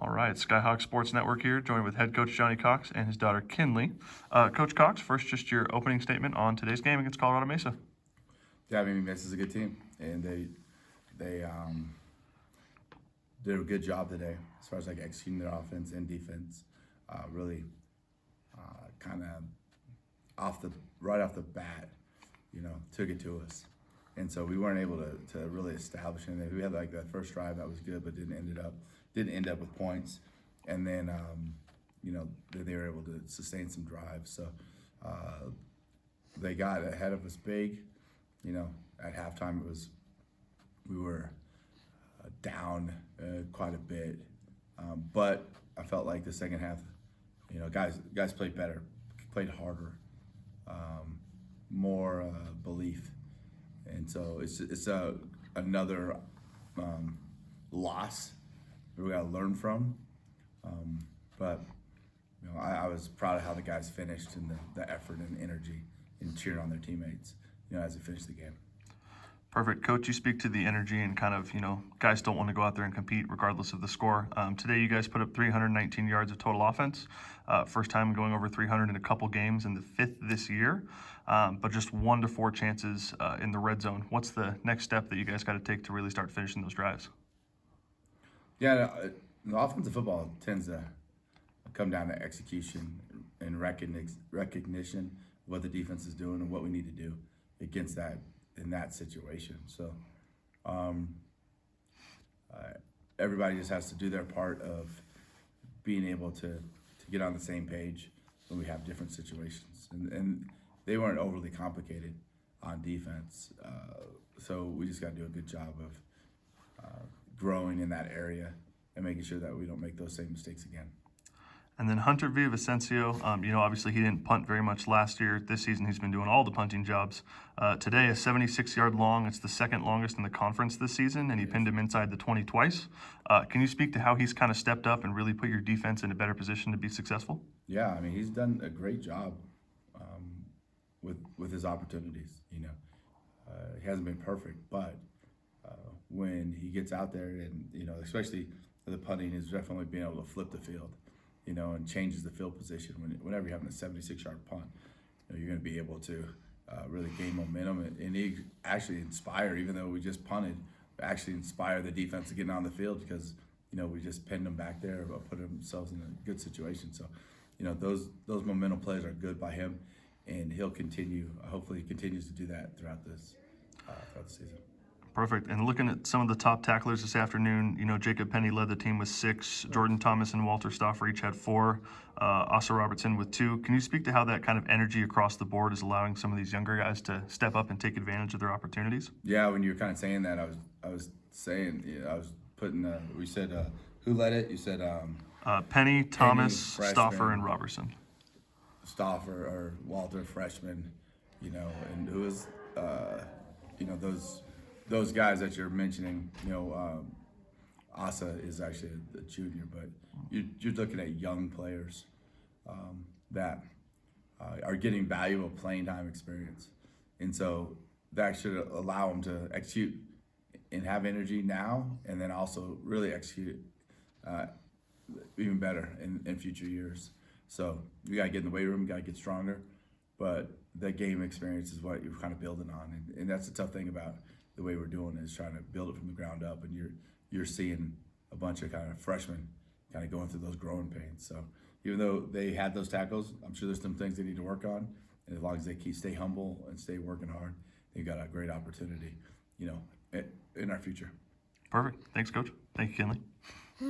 All right, Skyhawk Sports Network here, joined with head coach Johnny Cox and his daughter Kinley. Coach Cox, first, just your opening statement on today's game against Colorado Mesa. Yeah, I mean, Mesa's a good team, and they did a good job today as far as like executing their offense and defense. Really, kind of right off the bat, took it to us, and so we weren't able to really establish anything. We had like that first drive that was good, but didn't end up with points, and then they were able to sustain some drives. So they got ahead of us big. At halftime we were down quite a bit, but I felt like the second half, guys played better, played harder, more belief, and so it's another loss that we got to learn from, but I was proud of how the guys finished and the effort and energy and cheering on their teammates, as they finished the game. Perfect. Coach, you speak to the energy and kind of, guys don't want to go out there and compete regardless of the score. Today you guys put up 319 yards of total offense. First time going over 300 in a couple games, and the fifth this year, but just 1 to 4 chances in the red zone. What's the next step that you guys got to take to really start finishing those drives? Yeah, the offensive football tends to come down to execution and recognition of what the defense is doing and what we need to do against that in that situation. So everybody just has to do their part of being able to get on the same page when we have different situations. And they weren't overly complicated on defense. So we just got to do a good job of growing in that area and making sure that we don't make those same mistakes again. And then Hunter Villavicencio, obviously he didn't punt very much last year. This season he's been doing all the punting jobs. Today, a 76-yard long. It's the second longest in the conference this season, and he pinned him inside the 20 twice. Can you speak to how he's kind of stepped up and really put your defense in a better position to be successful? Yeah, I mean, he's done a great job with his opportunities. He hasn't been perfect, but when he gets out there and, especially the punting, is definitely being able to flip the field, and changes the field position. Whenever you're having a 76-yard punt, you're going to be able to really gain momentum and he actually inspire, even though we just punted, actually inspire the defense to get on the field because, we just pinned them back there, but put themselves in a good situation. So, those momentum plays are good by him, and he'll continue. Hopefully, he continues to do that throughout the season. Perfect. And looking at some of the top tacklers this afternoon, Jacob Penny led the team with 6. Jordan Thomas and Walter Stauffer each had 4. Asa Robertson with 2. Can you speak to how that kind of energy across the board is allowing some of these younger guys to step up and take advantage of their opportunities? Yeah, when you were kind of saying that, I was saying, I was putting, we said, who led it? You said Penny, Thomas, freshman, Stauffer, and Robertson. Stauffer or Walter, freshman, and who is, those guys that you're mentioning, Asa is actually a junior, but you're looking at young players that are getting valuable playing time experience. And so that should allow them to execute and have energy now, and then also really execute even better in future years. So you got to get in the weight room, you got to get stronger, but the game experience is what you're kind of building on. And that's the tough thing about the way we're doing is trying to build it from the ground up, and you're seeing a bunch of kind of freshmen kind of going through those growing pains. So even though they had those tackles, I'm sure there's some things they need to work on, and as long as they stay humble and stay working hard, they've got a great opportunity, in our future. Perfect. Thanks, Coach. Thank you, Kinley.